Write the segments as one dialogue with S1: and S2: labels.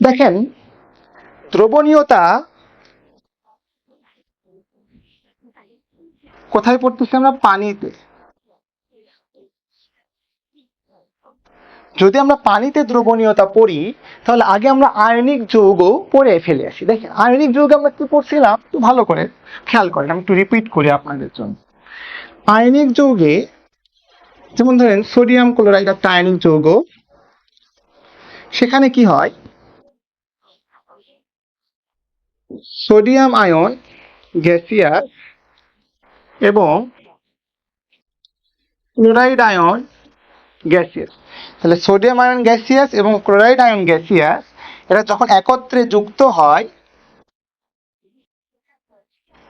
S1: দেখেন দ্রবণীয়তা কোথায় পড়তেছি আমরা? পানিতে। যদি আমরা পানিতে দ্রবণীয়তা পড়ি তাহলে আগে আমরা আয়নিক যৌগ পড়ে ফেলে আসি। দেখেন আয়নিক যৌগ আমরা কি পড়ছিলাম একটু ভালো করে খেয়াল করেন, আমি একটু রিপিট করি আপনাদের জন্য। আয়নিক যৌগে যেমন ধরেন সোডিয়াম ক্লোরাইড একটা আয়নিক যৌগ, সেখানে কি হয় সোডিয়াম আয়ন গ্যাসিয়াস এবং ক্লোরাইড আয়ন গ্যাসিয়াস। তাহলে সোডিয়াম আয়ন গ্যাসিয়াস এবং ক্লোরাইড আয়ন গ্যাসিয়াস এরা যখন একত্রে যুক্ত হয়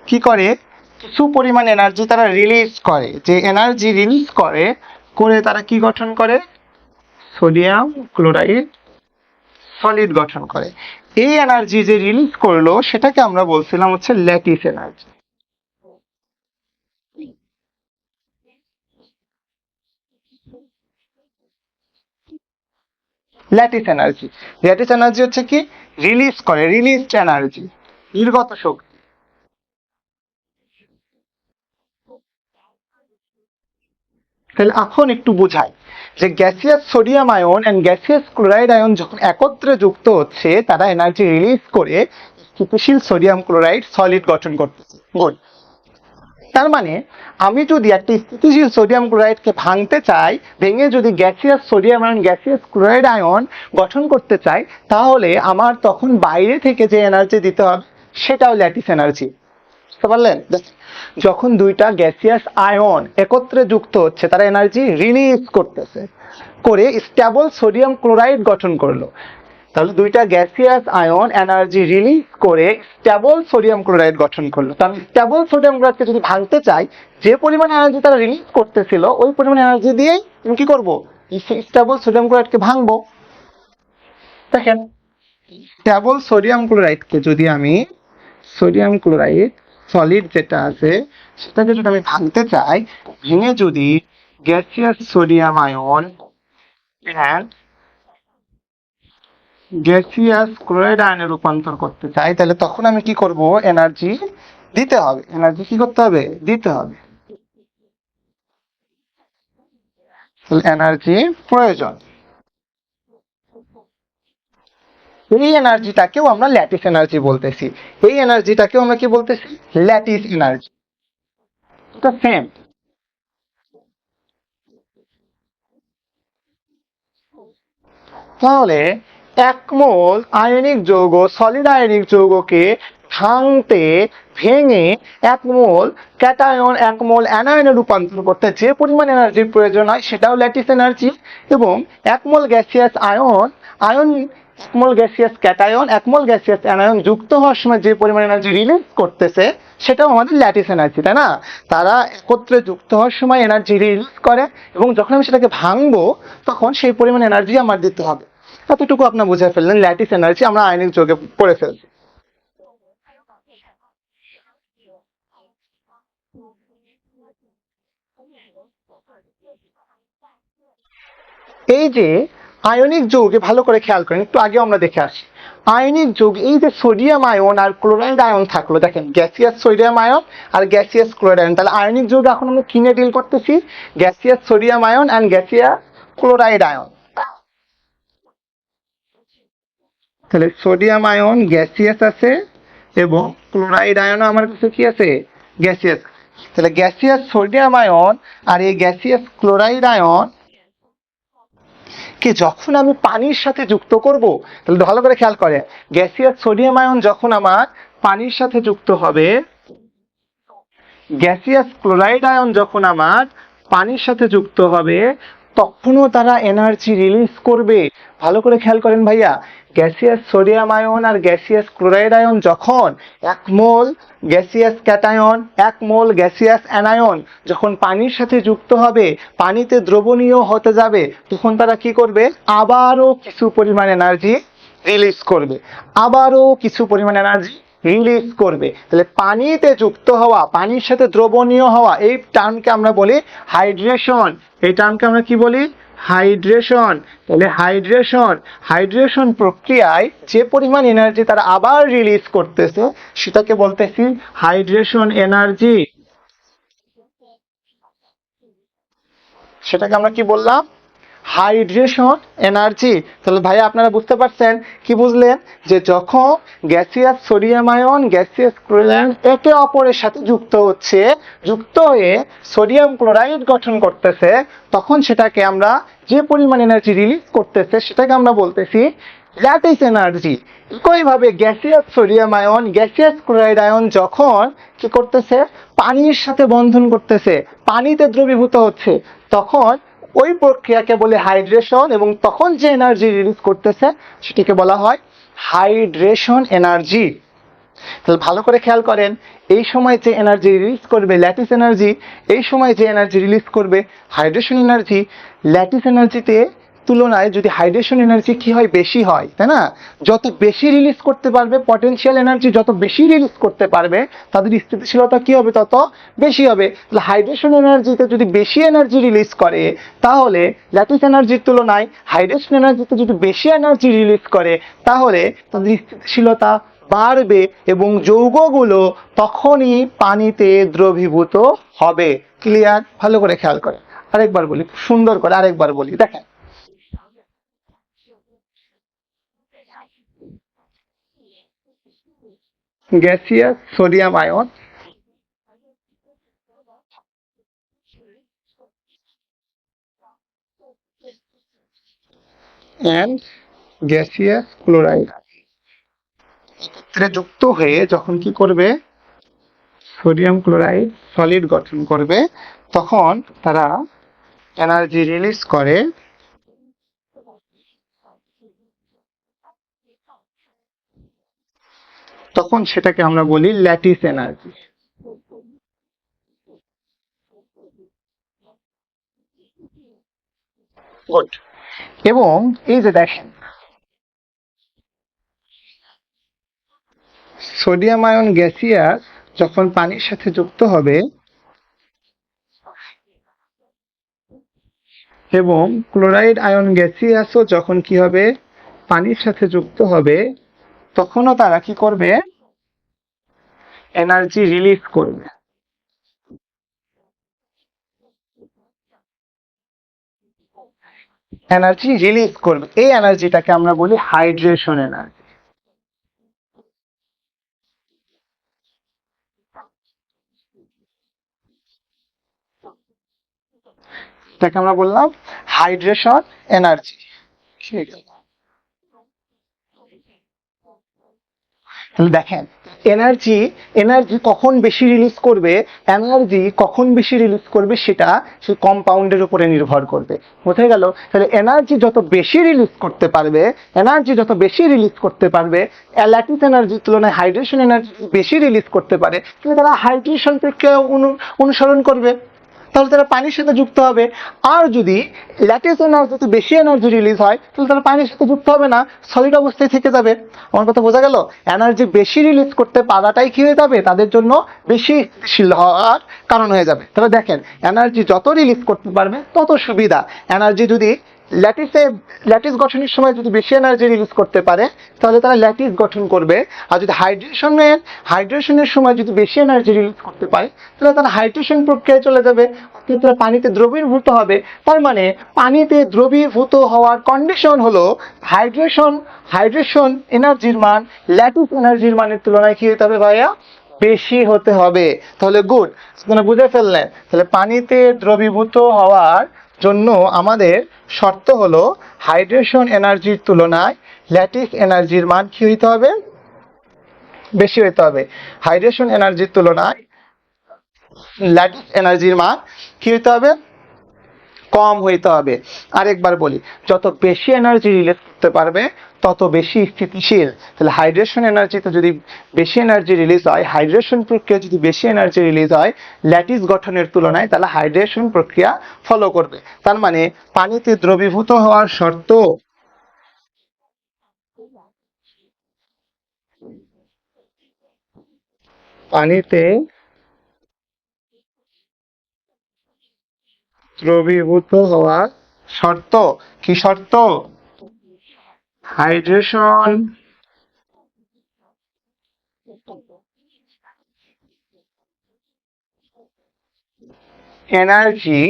S1: কি করে, কিছু পরিমাণ এনার্জি তারা রিলিজ করে। যে এনার্জি রিলিজ করে করে তারা কি গঠন করে? সোডিয়াম ক্লোরাইড সলিড গঠন করে। এই এনার্জি যে রিলিজ করলো সেটাকে আমরা বলছিলাম হচ্ছে lattice energy. Lattice energy, lattice energy হচ্ছে কি রিলিজ করে, রিলিজড এনার্জি, নির্গত শক্তি। তাহলে এখন একটু বোঝাই যে gaseous sodium ion and gaseous chloride ion যখন একত্রে যুক্ত হচ্ছে তারা এনার্জি রিলিজ করে স্থিতিশীল সোডিয়াম ক্লোরাইড সলিড গঠন করতেছে। গুড। তার মানে আমি যদি একটা স্থিতিশীল সোডিয়াম ক্লোরাইডকে ভাঙতে চাই, ভেঙে যদি gaseous sodium ion gaseous chloride ion গঠন করতে চাই, তাহলে আমার তখন বাইরে থেকে যে এনার্জি দিতে হবে সেটাও ল্যাটিস এনার্জি। বুঝতে পারলেন? যখন দুইটা গ্যাসিয়াস আয়ন একত্রে যুক্ত হচ্ছে তারা এনার্জি রিলিজ করতেছে, করে স্টেবল সোডিয়াম ক্লোরাইড গঠন করলো। তাহলে দুইটা গ্যাসিয়াস আয়ন এনার্জি রিলিজ করে স্টেবল সোডিয়াম ক্লোরাইড গঠন করলো। তাহলে স্টেবল সোডিয়াম ক্লোরাইডকে যদি ভাঙতে চাই, যে পরিমাণ এনার্জি তারা রিলিজ করতেছিল ওই পরিমাণ এনার্জি দিয়েই আমি কি করবো, স্টেবল সোডিয়াম ক্লোরাইডকে ভাঙবো। দেখেন স্টেবল সোডিয়াম ক্লোরাইডকে যদি আমি সোডিয়াম ক্লোরাইড সলিড যেটা আছে সেটাকে যদি আমি ভাঙতে চাই, ভেঙে যদি gaseous sodium ion and gaseous chloride আয়নে রূপান্তর করতে চাই, তাহলে তখন আমি কি করব, এনার্জি দিতে হবে। এনার্জি কি করতে হবে? দিতে হবে। তাহলে এনার্জি প্রয়োজন। এই এনার্জিটাকেও আমরা ল্যাটিস এনার্জি বলতেছি। এই এনার্জিটাকেও আমরা কি বলতেছি? Lattice energy. এটা সেম। তাহলে এক মোল আয়নিক যৌগ, সলিড আয়নিক যৌগকে ভাঙতে, ভেঙে এক মোল ক্যাটায়ন এক মোল অ্যানায়নে রূপান্তর করতে যে পরিমাণ এনার্জির প্রয়োজন হয় সেটাও ল্যাটিস এনার্জি। এবং এক মোল গ্যাসিয়াস আয়ন এক মোল গ্যাসিয়াস ক্যাটায়ন এক মোল গ্যাসিয়াস অ্যানায়ন যুক্ত হওয়ার সময় যে পরিমাণ এনার্জি রিলিজ করতেছে সেটাও আমাদের ল্যাটিস এনার্জি, তাই না? তারা একত্রে যুক্ত হওয়ার সময় এনার্জি রিলিজ করে এবং যখন আমি সেটাকে ভাঙবো তখন সেই পরিমাণ এনার্জি আমার দিতে হবে। এতটুকু আপনার বুঝে ফেললেন ল্যাটিস এনার্জি আমরা আয়নিক যৌগে পড়ে ফেলছি। এই যে আয়নিক যৌগে ভালো করে খেয়াল করেন, একটু আগে আমরা দেখে আসি আয়নিক যৌগ, এই যে সোডিয়াম আয়ন আর ক্লোরাইড আয়ন থাকলো, দেখেন গ্যাসিয়াস সোডিয়াম আয়ন আর গ্যাসিয়াস ক্লোরাইড আয়ন। তাহলে আয়নিক যৌগ এখন আমরা কি নিয়ে ডিল করতেছি? Gaseous sodium ion and gaseous chloride ion. তাহলে সোডিয়াম আয়ন গ্যাসিয়াস আছে এবং ক্লোরাইড আয়নও আমার কাছে কি আছে? গ্যাসিয়াস। তাহলে গ্যাসিয়াস সোডিয়াম আয়ন আর এই গ্যাসিয়াস ক্লোরাইড আয়ন কে যখন আমি পানির সাথে যুক্ত করব, তাহলে ভালো করে খেয়াল করে, গ্যাসিয়াস সোডিয়াম আয়ন যখন আমার পানির সাথে যুক্ত হবে, গ্যাসিয়াস ক্লোরাইড আয়ন যখন আমার পানির সাথে যুক্ত হবে, তখনও তারা এনার্জি রিলিজ করবে। ভালো করে খেয়াল করেন ভাইয়া, গ্যাসিয়াস সোডিয়াম আয়ন আর গ্যাসিয়াস ক্লোরাইড আয়ন যখন এক মোল গ্যাসিয়াস ক্যাটায়ন এক মোল গ্যাসিয়াস অ্যানায়ন যখন পানির সাথে যুক্ত হবে, পানিতে দ্রবণীয় হতে যাবে, তখন তারা কি করবে? আবারও কিছু পরিমাণ এনার্জি রিলিজ করবে, আবারও কিছু পরিমাণ এনার্জি রিলিজ করবে। তাহলে পানিতে যুক্ত হওয়া, পানির সাথে দ্রবণীয় হওয়া, এই টার্মকে আমরা বলি হাইড্রেশন। এই টার্মকে আমরা কি বলি? হাইড্রেশন। তাহলে হাইড্রেশন প্রক্রিয়ায় যে পরিমাণ এনার্জি তারা আবার রিলিজ করতেছে সেটাকে বলতেছি হাইড্রেশন এনার্জি। সেটাকে আমরা কি বললাম? Hydration energy. তাহলে ভাই আপনারা বুঝতে পারছেন, কি বুঝলেন? যে যখন gaseous sodium ion, gaseous chloride একে অপরের সাথে যুক্ত হয়ে সোডিয়াম ক্লোরাইড গঠন করতেছে, তখন সেটাকে আমরা যে পরিমাণ এনার্জি রিলিজ করতেছে সেটাকে আমরা বলতেছি ল্যাটিস এনার্জি। একইভাবে gaseous sodium ion, gaseous chloride ion যখন কি করতেছে, পানির সাথে বন্ধন করতেছে, পানিতে দ্রবীভূত হচ্ছে, তখন ওই প্রক্রিয়াকে বলে হাইড্রেশন, এবং তখন যে এনার্জি রিলিজ করতেছে সেটাকে বলা হয় হাইড্রেশন এনার্জি। তাহলে ভালো করে খেয়াল করেন, এই সময় যে এনার্জি রিলিজ করবে ল্যাটিস এনার্জি, এই সময় যে এনার্জি রিলিজ করবে হাইড্রেশন এনার্জি। ল্যাটিস এনার্জিতে তুলনায় যদি হাইড্রেশন এনার্জি কি হয়, বেশি হয়, তাই না? যত বেশি রিলিজ করতে পারবে, পটেনশিয়াল এনার্জি যত বেশি রিলিজ করতে পারবে, তাদের স্থিতিশীলতা কি হবে, তত বেশি হবে। তাহলে হাইড্রেশন এনার্জিতে যদি বেশি এনার্জি রিলিজ করে, তাহলে ল্যাটিস এনার্জির তুলনায় হাইড্রেশন এনার্জিতে যদি বেশি এনার্জি রিলিজ করে, তাহলে তাদের স্থিতিশীলতা বাড়বে এবং যৌগগুলো তখনই পানিতে দ্রবীভূত হবে। ক্লিয়ার? ভালো করে খেয়াল করে আরেকবার বলি, সুন্দর করে আরেকবার বলি, দেখেন। Gaseous sodium ion and gaseous chloride যুক্ত হয়ে যখন কি করবে, সোডিয়াম ক্লোরাইড সলিড গঠন করবে, তখন তারা এনার্জি রিলিজ করে, তখন সেটাকে আমরা বলি ল্যাটিস এনার্জি। গুড। এবং এই যে দেখেন, সোডিয়াম আয়ন গ্যাসিয়াস যখন পানির সাথে যুক্ত হবে এবং ক্লোরাইড আয়ন গ্যাসিয়াসও যখন কি হবে, পানির সাথে যুক্ত হবে, তখনও তারা কি করবে, এনার্জি রিলিজ করবে। এনার্জি রিলিজ করবে, এই এনার্জিটাকে আমরা বলি হাইড্রেশন এনার্জি। এটাকে আমরা বললাম হাইড্রেশন এনার্জি। ঠিক আছে, তাহলে দেখেন, এনার্জি এনার্জি কখন বেশি রিলিজ করবে, সেটা সেই কম্পাউন্ডের উপরে নির্ভর করবে। বোঝা গেল? তাহলে এনার্জি যত বেশি রিলিজ করতে পারবে, ল্যাটিস এনার্জির তুলনায় হাইড্রেশন এনার্জি বেশি রিলিজ করতে পারে, তাহলে তারা হাইড্রেশন প্রক্রিয়া অনুসরণ করবে, তাহলে তারা পানির সাথে যুক্ত হবে। আর যদি ল্যাটিস এনার্জিতে বেশি এনার্জি রিলিজ হয়, তাহলে তারা পানির সাথে যুক্ত হবে না, সলিড অবস্থায় থেকে যাবে। আমার কথা বোঝা গেল? এনার্জি বেশি রিলিজ করতে পারাটাই কি হয়ে যাবে, তাদের জন্য বেশি স্থিতিশীল হওয়ার কারণ হয়ে যাবে। তাহলে দেখেন, এনার্জি যত রিলিজ করতে পারবে তত সুবিধা। এনার্জি যদি ল্যাটিস গঠনের সময় যদি বেশি এনার্জি রিলিজ করতে পারে, তাহলে তারা ল্যাটিস গঠন করবে। আর যদি হাইড্রেশনের সময় যদি বেশি এনার্জি রিলিজ করতে পারে, তাহলে তারা হাইড্রেশন প্রক্রিয়ায় চলে যাবে, কিন্তু পানিতে দ্রবীভূত হবে। তার মানে পানিতে দ্রবীভূত হওয়ার কন্ডিশন হলো হাইড্রেশন এনার্জির মান ল্যাটিস এনার্জির মানের তুলনায় কি হতে হবে ভাইয়া, বেশি হতে হবে। তাহলে গুড, আপনারা বুঝে ফেললেন। তাহলে পানিতে দ্রবীভূত হওয়ার জন্য আমাদের শর্ত হলো হাইড্রেশন এনার্জির তুলনায় ল্যাটিস এনার্জির মান কি হইতে হবে, বেশি হইতে হবে। হাইড্রেশন এনার্জির তুলনায় ল্যাটিস এনার্জির মান কি হইতে হবে, কম হইতে হবে। আরেকবার বলি, যত বেশি এনার্জি রিলিজ করতে পারবে তত বেশি স্থিতিশীল। তাহলে হাইড্রেশন এনার্জিতে যদি বেশি এনার্জি রিলিজ হয়, হাইড্রেশন প্রক্রিয়া যদি বেশি এনার্জি রিলিজ হয় ল্যাটিস গঠনের তুলনায়, তাহলে হাইড্রেশন প্রক্রিয়া ফলো করবে। তার মানে পানিতে দ্রবীভূত হওয়ার শর্ত, পানিতে দ্রবীভূত হওয়ার শর্ত কি শর্ত? Hydration energy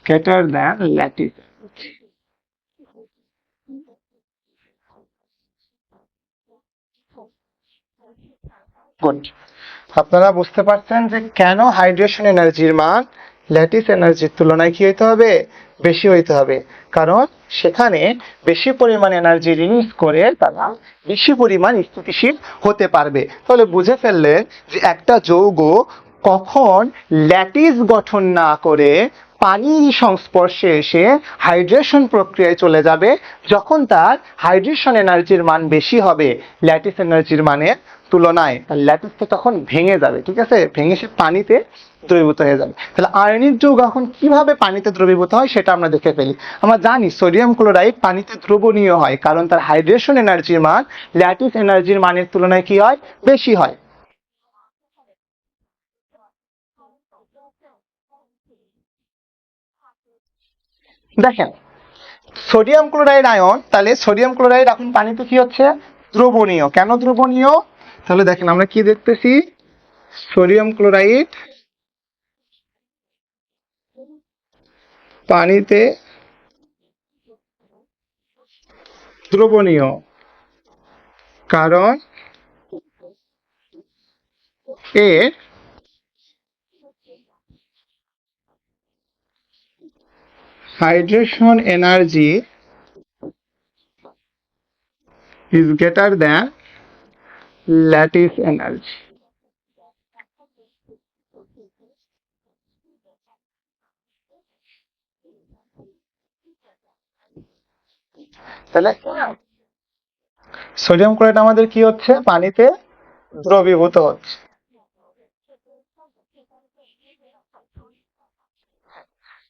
S1: greater than lattice. Good. আপনারা বুঝতে পারছেন যে কেন হাইড্রেশন এনার্জির মান ল্যাটিস এনার্জির তুলনায় কি হইতে হবে? বেশি হইতে হবে। কারণ সেখানে বেশি পরিমাণ এনার্জি রিলিজ করে তারা বেশি পরিমাণ স্থিতিশীল হতে পারবে। তাহলে বুঝে ফেললেন যে একটা যৌগ কখন ল্যাটিস গঠন না করে পানির সংস্পর্শে এসে হাইড্রেশন প্রক্রিয়ায় চলে যাবে, যখন তার হাইড্রেশন এনার্জির মান বেশি হবে ল্যাটিস এনার্জির মানের তুলনায়। ল্যাটিসটা তখন ভেঙে যাবে, ঠিক আছে, ভেঙে সে পানিতে দ্রবীভূত হয়ে যাবে। তাহলে আয়নিক যৌগ এখন কিভাবে পানিতে দ্রবীভূত হয় সেটা আমরা দেখে ফেলি। আমরা জানি সোডিয়াম ক্লোরাইড পানিতে দ্রবণীয় হয়, কারণ তার হাইড্রেশন এনার্জির মান ল্যাটিস এনার্জির মানের তুলনায় কি হয়? বেশি হয়। দেখেন সোডিয়াম ক্লোরাইড আয়ন, তাহলে সোডিয়াম ক্লোরাইড এখন পানিতে কি হচ্ছে? দ্রবণীয়। কেন দ্রবণীয়? তাহলে দেখেন আমরা কি দেখতেছি, সোডিয়াম ক্লোরাইড পানিতে দ্রবণীয়, কারণ এর hydration energy is greater than lattice energy. তাহলে সোডিয়াম ক্লোরাইড আমাদের কি হচ্ছে? পানিতে দ্রবীভূত হচ্ছে।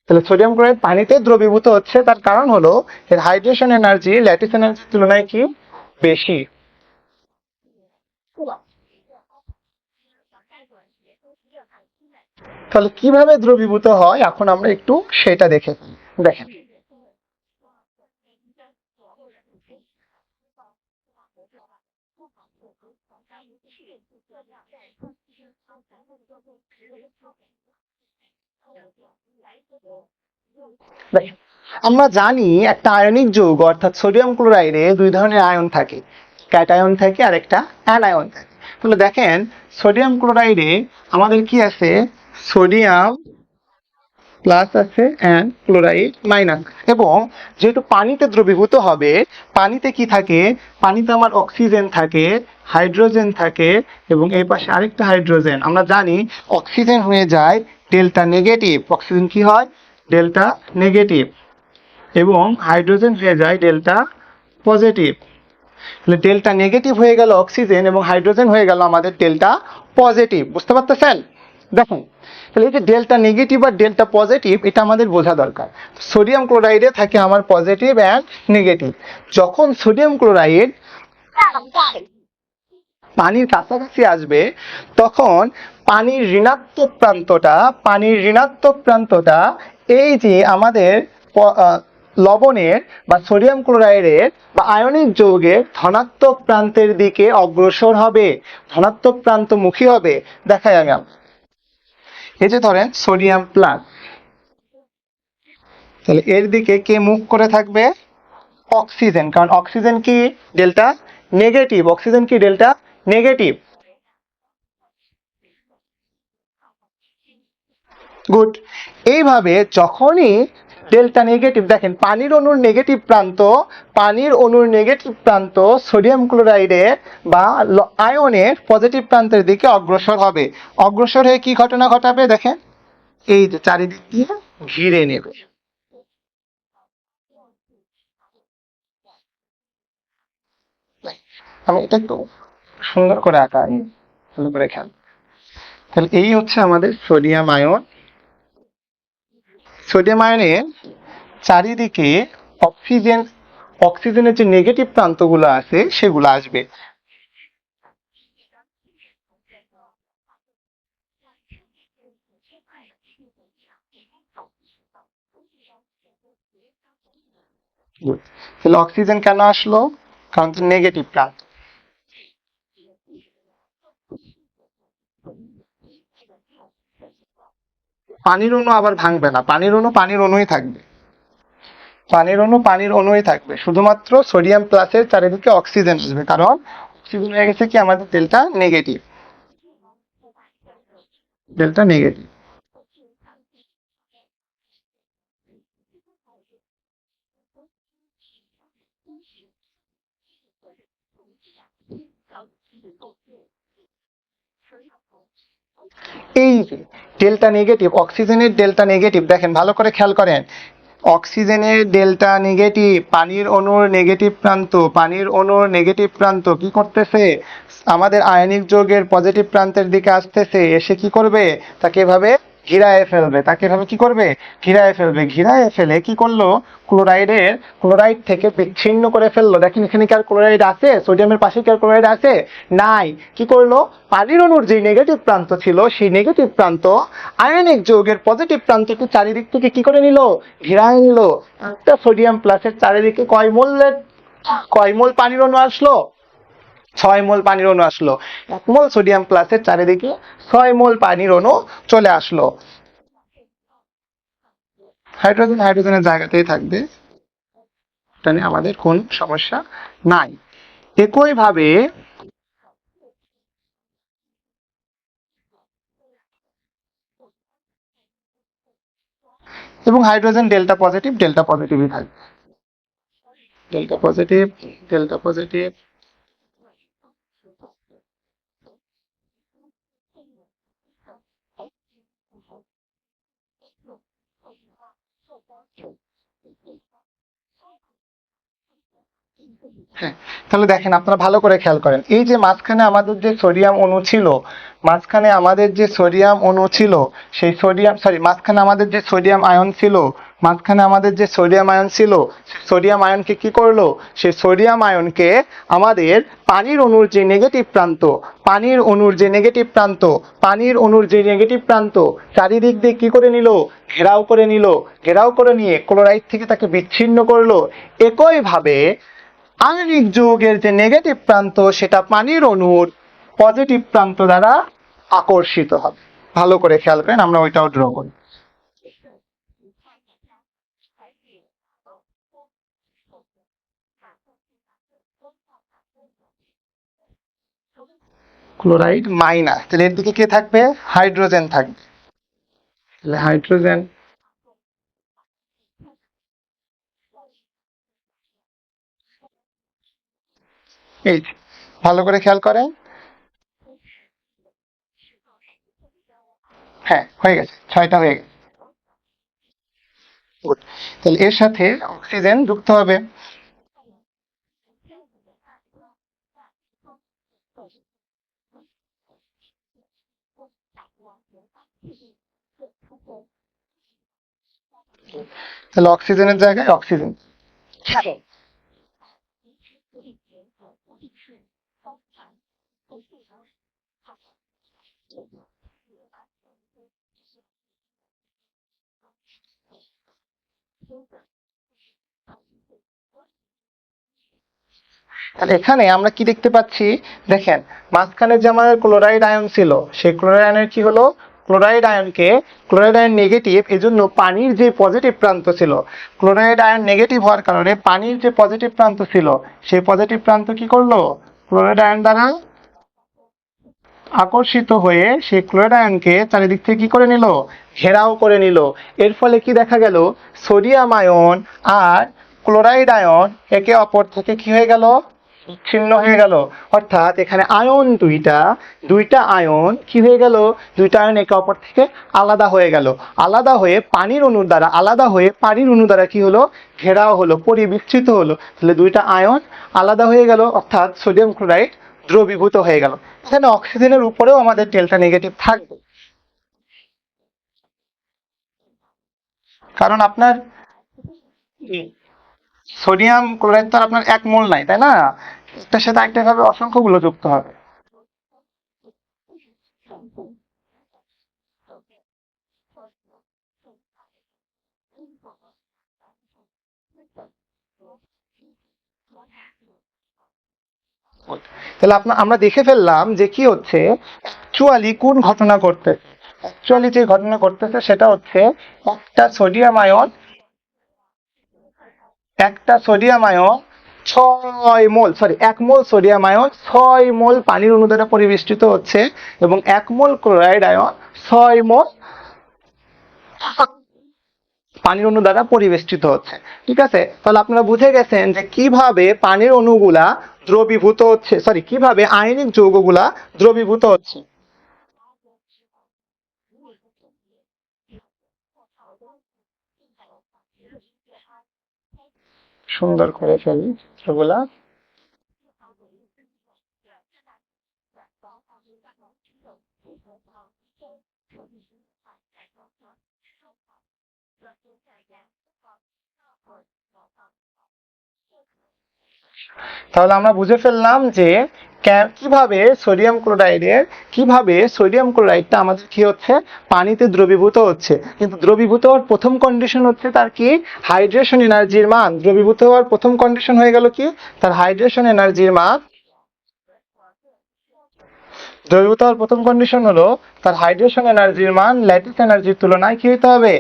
S1: তাহলে সোডিয়াম ক্লোরাইড পানিতে দ্রবীভূত হচ্ছে, তার কারণ হলো এর হাইড্রেশন এনার্জি ল্যাটিস এনার্জির তুলনায় কি? বেশি। তাহলে কিভাবে দ্রবীভূত হয় এখন আমরা একটু সেটা দেখে দেখেন। দেখেন আমরা জানি একটা আয়নিক যৌগ অর্থাৎ সোডিয়াম ক্লোরাইডে দুই ধরনের আয়ন থাকে, ক্যাটায়ন থাকে আর একটা অ্যানায়ন থাকে। তাহলে দেখেন সোডিয়াম ক্লোরাইডে আমাদের কি আছে? সোডিয়াম প্লাস আছে অ্যান্ড ক্লোরাইড মাইনাস। এবং যেহেতু পানিতে দ্রবীভূত হবে, পানিতে কি থাকে? পানিতে আমার অক্সিজেন থাকে, হাইড্রোজেন থাকে এবং এই পাশে আরেকটা হাইড্রোজেন। আমরা জানি অক্সিজেন হয়ে যায় ডেল্টা নেগেটিভ, অক্সিজেন কি হয়? ডেল্টা নেগেটিভ, এবং হাইড্রোজেন হয়ে যায় ডেল্টা পজিটিভ। তাহলে ডেল্টা নেগেটিভ হয়ে গেল অক্সিজেন এবং হাইড্রোজেন হয়ে গেল আমাদের ডেল্টা পজিটিভ। বুঝতে পারতেছেন? দেখুন তাহলে এই যে ডেল্টা নেগেটিভ আর ডেল্টা পজিটিভ, এটা আমাদের বোঝা দরকার। সোডিয়াম ক্লোরাইডে থাকে আমার পজিটিভ অ্যান্ড নেগেটিভ। যখন সোডিয়াম ক্লোরাইড পানির কাছাকাছি আসবে, তখন পানির ঋণাত্মক প্রান্তটা এই যে আমাদের লবণের বা সোডিয়াম ক্লোরাইডের বা আয়নিক যৌগের ধনাত্মক প্রান্তের দিকে অগ্রসর হবে, ধনাত্মক প্রান্তমুখী হবে। দেখাই আমি এই যে ধরেন সোডিয়াম প্লাস, তাহলে এর দিকে কে মুখ করে থাকবে? অক্সিজেন, কারণ অক্সিজেন কি? Delta negative. অক্সিজেন কি? Delta negative. গুড। এইভাবে যখনই ডেল্টা নেগেটিভ, দেখেন পানির অণুর নেগেটিভ প্রান্ত সোডিয়াম ক্লোরাইডের বা আয়নের পজিটিভ প্রান্তের দিকে অগ্রসর হবে। অগ্রসর হয়ে কি ঘটনা ঘটাবে? দেখেন এই যে চারিদিক দিয়ে ঘিরে নেবে। আমি এটা একটু সুন্দর করে আঁকাই, ভালো করে খেয়াল। তাহলে এই হচ্ছে আমাদের সোডিয়াম আয়ন। সোডিয়াম আয়নের চারিদিকে অক্সিজেন অক্সিজেনের যে নেগেটিভ প্রান্তগুলো আছে সেগুলো আসবে। Good. তাহলে অক্সিজেন কেন আসলো? কারণ নেগেটিভ প্রান্ত। পানির অণু আবার ভাঙবে না, পানির অণু পানির অণুই থাকবে, পানির অণু পানির অণুই থাকবে, শুধুমাত্র সোডিয়াম প্লাসের চারিদিকে অক্সিজেন আসবে, কারণ অক্সিজেন হয়ে গেছে কি আমাদের ডেল্টা নেগেটিভ, ডেল্টা নেগেটিভ। এই যে ডেল্টা নেগেটিভ, অক্সিজেনের ডেল্টা নেগেটিভ, দেখেন ভালো করে খেয়াল করেন, অক্সিজেনের ডেল্টা নেগেটিভ, পানির অণুর নেগেটিভ প্রান্ত, পানির অণুর নেগেটিভ প্রান্ত কি করতেছে, আমাদের আয়নিক যৌগের পজিটিভ প্রান্তের দিকে আসতেছে, এসে কি করবে, তাকে এভাবে ঘিরায় ফেলবে, তাকে এভাবে কি করবে, ঘিরায় ফেলবে, ঘিরায় ফেলে কি করলো, ক্লোরাইডের, ক্লোরাইড থেকে বিচ্ছিন্ন করে ফেললো। দেখেন এখানে কি আর ক্লোরাইড আছে, সোডিয়ামের পাশে কি আর ক্লোরাইড আছে, নাই। কি করলো, পানির অণুর যে নেগেটিভ প্রান্ত ছিল সেই নেগেটিভ প্রান্ত আয়নিক যৌগের পজিটিভ প্রান্তকে চারিদিক থেকে কি করে নিল, ঘিরায় নিল। একটা সোডিয়াম প্লাসের চারিদিকে কয় মোল পানির অণু আসলো, 6 মোল পানির অণু আসলো। 1 মোল সোডিয়াম প্লাসের চারিদিকে 6 মোল পানির অণু চলে আসলো। হাইড্রোজেন হাইড্রোজেনের জায়গাতেই থাকবে, এটা নিয়ে আমাদের কোন সমস্যা নাই। একইভাবে এবং হাইড্রোজেন ডেল্টা পজিটিভ, ডেল্টা পজিটিভই থাকবে, ডেল্টা পজিটিভ, ডেল্টা পজিটিভ। হ্যাঁ, তাহলে দেখেন আপনারা ভালো করে খেয়াল করেন, এই যে মাঝখানে আমাদের যে সোডিয়াম অণু ছিল, মাঝখানে আমাদের যে সোডিয়াম অণু ছিল, সেই সোডিয়াম, সরি, মাঝখানে আমাদের যে সোডিয়াম আয়ন ছিল, মাঝখানে আমাদের যে সোডিয়াম আয়ন ছিল, সোডিয়াম আয়নকে কি করলো, সেই সোডিয়াম আয়নকে আমাদের পানির অণুর যে নেগেটিভ প্রান্ত, পানির অণুর যে নেগেটিভ প্রান্ত, পানির অণুর যে নেগেটিভ প্রান্ত চারিদিক দিয়ে কি করে নিল, ঘেরাও করে নিল, ঘেরাও করে নিয়ে ক্লোরাইড থেকে তাকে বিচ্ছিন্ন করলো। একইভাবে আণবিক যৌগের যে নেগেটিভ প্রান্ত সেটা পানির অণুর পজিটিভ প্রান্ত দ্বারা আকর্ষিত হবে। ভালো করে খেয়াল করেন, আমরা ওইটাও ড্র করি। ক্লোরাইড মাইনাস, তাহলে এর দিকে কে থাকবে, হাইড্রোজেন থাকবে, তাহলে হাইড্রোজেন। এই যে, ভালো করে খেয়াল করেন, হ্যাঁ হয়ে গেছে, 6টা হয়ে গেছে। Good. তাহলে এর সাথে অক্সিজেন যুক্ত হবে। তাহলে অক্সিজেনের জায়গায় অক্সিজেন। তাহলে এখানে আমরা কি দেখতে পাচ্ছি, দেখেন মাঝখানে যে আমাদের ক্লোরাইড আয়ন ছিল, সেই ক্লোরাইড আয়নের কি হলো, ক্লোরাইড আয়নকে, ক্লোরাইড আয়ন নেগেটিভ, এজন্য পানির যে পজিটিভ প্রান্ত ছিল, ক্লোরাইড আয়ন নেগেটিভ হওয়ার কারণে পানির যে পজিটিভ প্রান্ত ছিল, সেই পজিটিভ প্রান্ত কি করলো, ক্লোরাইড আয়ন দ্বারা আকর্ষিত হয়ে সেই ক্লোরাইড আয়নকে চারিদিক থেকে কি করে নিল, ঘেরাও করে নিল। এর ফলে কি দেখা গেল, সোডিয়াম আয়ন আর ক্লোরাইড আয়ন একে অপর থেকে কি হয়ে গেল, বিচ্ছিন্ন হয়ে গেল। অর্থাৎ এখানে আয়ন দুইটা, দুইটা আয়ন কি হয়ে গেল, দুইটা আয়ন একে অপর থেকে আলাদা হয়ে গেল, আলাদা হয়ে পানির অণুর দ্বারা, আলাদা হয়ে পানির অণু দ্বারা কি হলো, ঘেরাও হলো, পরিবেষ্টিত হলো। তাহলে দুইটা আয়ন আলাদা হয়ে গেল, অর্থাৎ সোডিয়াম ক্লোরাইড দ্রবীভূত হয়ে গেল। এখানে অক্সিজেনের উপরেও আমাদের ডেল্টা নেগেটিভ থাকবে, কারণ আপনার সোডিয়াম ক্লোরাইড তো আর আপনার 1 মোল নাই, তাই না, একটার সাথে একটা ভাবে অসংখ্যগুলো যুক্ত হবে। তাহলে আমরা দেখে ফেললাম যে কি হচ্ছে, অ্যাকচুয়ালি কোন ঘটনা ঘটতেছে। অ্যাকচুয়ালি যে ঘটনা ঘটতেছে সেটা হচ্ছে একটা সোডিয়াম আয়ন একটা সোডিয়াম আয়ন 6 মোল, সরি 1 মোল সোডিয়াম আয়ন 6 মোল পানির অণু দ্বারা পরিবেষ্টিত হচ্ছে, এবং 1 মোল ক্লোরাইড আয়ন 6 মোল পানির অণু দ্বারা পরিবেষ্টিত হচ্ছে। ঠিক আছে, তাহলে আপনারা বুঝে গেছেন যে কিভাবে পানির অণুগুলা দ্রবীভূত হচ্ছে, সরি কিভাবে আয়নিক যৌগগুলা দ্রবীভূত হচ্ছে। সুন্দর করে ফেলি সেগুলা। তাহলে আমরা বুঝে ফেললাম যে কিভাবে সোডিয়াম ক্লোরাইডটা আমাদের কি হচ্ছে, পানিতে দ্রবীভূত হচ্ছে। কিন্তু দ্রবীভূত হওয়ার প্রথম কন্ডিশন হচ্ছে তার কি, হাইড্রেশন এনার্জির মান। দ্রবীভূত হওয়ার প্রথম কন্ডিশন হয়ে গেল কি, তার হাইড্রেশন এনার্জির মান। দ্রবীভূত হওয়ার প্রথম কন্ডিশন হলো তার হাইড্রেশন এনার্জির মান ল্যাটিস এনার্জির তুলনায় কি হইতে হবে,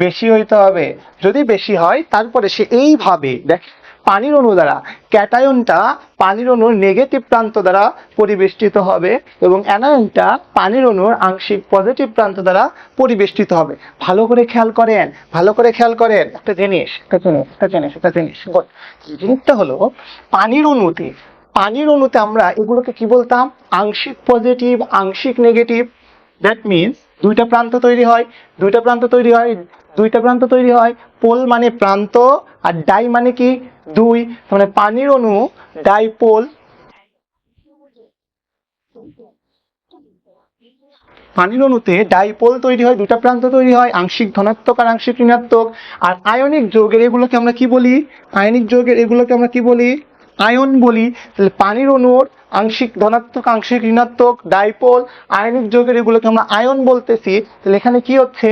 S1: বেশি হইতে হবে। যদি বেশি হয় তারপরে সে এইভাবে দেখ, পানির অণু দ্বারা ক্যাটায়নটা পানির অণুর নেগেটিভ প্রান্ত দ্বারা পরিবেষ্টিত হবে, এবং অ্যানায়নটা পানির অণুর আংশিক পজিটিভ প্রান্ত দ্বারা পরিবেষ্টিত হবে। ভালো করে খেয়াল করেন, একটা জিনিস জিনিসটা হলো, পানির অণুতে আমরা এগুলোকে কি বলতাম, আংশিক পজিটিভ আংশিক নেগেটিভ। দ্যাট মিনস দুইটা প্রান্ত তৈরি হয়। পোল মানে প্রান্ত, আর ডাই মানে কি, দুই। মানে পানির অণু ডাইপোল, পানির অণুতে ডাইপোল তৈরি হয়, দুটা প্রান্ত তৈরি হয়, আংশিক ধনাত্মক আর আংশিক ঋণাত্মক। আর আয়নিক যৌগের এগুলোকে আমরা কি বলি, আয়ন বলি। তাহলে পানির অণুর আংশিক ধনাত্মক আংশিক ঋণাত্মক ডাইপোল, আয়নিক যৌগের এগুলোকে আমরা আয়ন বলতেছি। তাহলে এখানে কি হচ্ছে,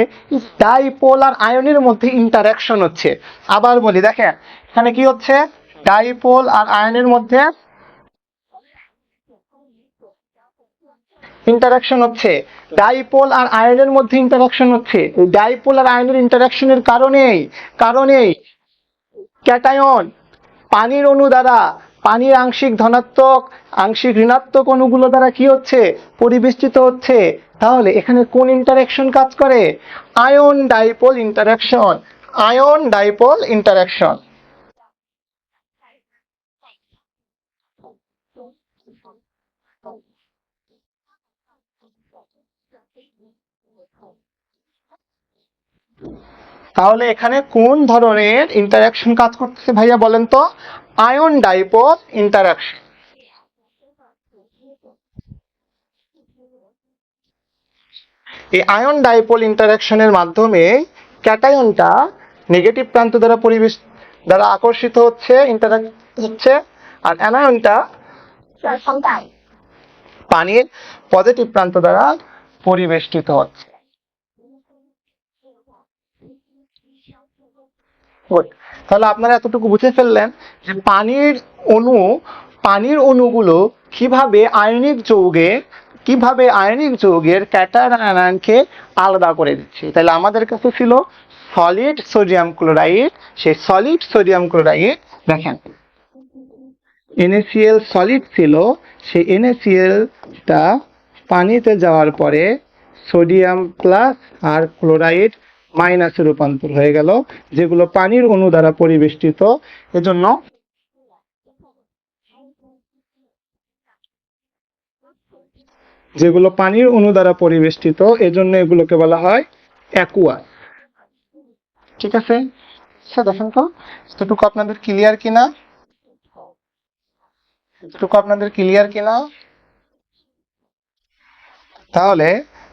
S1: ডাইপোল আর আয়নের মধ্যে ইন্টারঅ্যাকশন হচ্ছে। আবার বলি, দেখেন এখানে কি হচ্ছে, ডাইপোল আর আয়নের মধ্যে ইন্টারাকশন হচ্ছে। ডাইপোল আর আয়নের মধ্যে ইন্টারাকশন হচ্ছে। এই ডাইপোল আর আয়নের ইন্টারাকশনের কারণেই ক্যাটায়ন পানির অণু দ্বারা, পানির আংশিক ধনাত্মক আংশিক ঋণাত্মক অণুগুলো দ্বারা কি হচ্ছে, পরিবেষ্টিত হচ্ছে। তাহলে এখানে কোন ইন্টারাকশন কাজ করে, আয়ন ডাইপোল ইন্টারাকশন। তাহলে এখানে কোন ধরনের ইন্টারাকশন কাজ করতেছে ভাইয়া বলেন তো, আয়ন ডাইপোল ইন্টারাকশন। এই আয়ন ডাইপোল ইন্টারাকশনের মাধ্যমে ক্যাটায়নটা নেগেটিভ প্রান্ত দ্বারা আকর্ষিত হচ্ছে, আর অ্যানায়নটা পানির পজিটিভ প্রান্ত দ্বারা পরিবেষ্টিত হচ্ছে। তাহলে আপনারা এতটুকু বুঝে ফেললেন যে পানির অণুগুলো কিভাবে আয়নিক যৌগের ক্যাটায়ন আয়নকে আলাদা করে দিচ্ছে। তাহলে আমাদের কাছে ছিল সলিড সোডিয়াম ক্লোরাইড। সেই সলিড সোডিয়াম ক্লোরাইড দেখেন NaCl সলিড ছিল, সেই NaClটা পানিতে যাওয়ার পরে সোডিয়াম প্লাস আর ক্লোরাইড মাইনাসে রূপান্তর হয়ে গেল, যেগুলো পানির অণু দ্বারা পরিবেষ্টিত। এজন্য এগুলোকে বলা হয় অ্যাকুয়াস। ঠিক আছে, দেখেন তো এতটুকু আপনাদের ক্লিয়ার কিনা। তাহলে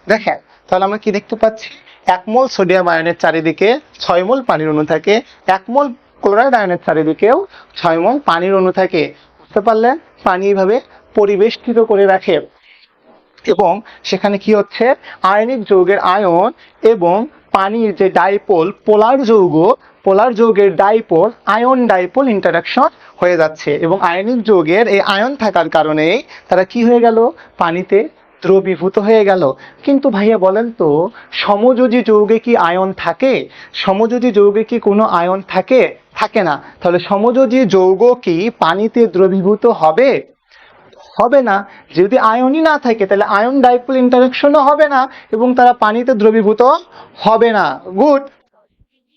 S1: দেখেন, আমরা কি দেখতে পাচ্ছি, 1 মোল সোডিয়াম আয়নের চারিদিকে 6 মোল পানির অণু থাকে, 1 মোল ক্লোরাইড আয়নের চারিদিকেও 6 মোল পানির অণু থাকে। বুঝতে পারলেন, পানি এইভাবে পরিবেষ্টিত করে রাখে, এবং সেখানে কি হচ্ছে, আয়নিক যৌগের আয়ন এবং পানির যে ডাইপোল পোলার যৌগের ডাইপোল আয়ন ডাইপোল ইন্টারাকশন হয়ে যাচ্ছে, এবং আয়নিক যৌগের এই আয়ন থাকার কারণে তারা কি হয়ে গেল, পানিতে দ্রবীভূত হয়ে গেল। কিন্তু ভাইয়া বলেন তো, সমযোজী যৌগে কি আয়ন থাকে? সমযোজী যৌগে কি কোনো আয়ন থাকে? থাকে না। তাহলে সমযোজী যৌগ কি পানিতে দ্রবীভূত হবে? হবে না। যদি আয়নই না থাকে তাহলে আয়ন ডাইপোল ইন্টারাকশনও হবে না এবং তারা পানিতে দ্রবীভূত হবে না। গুড।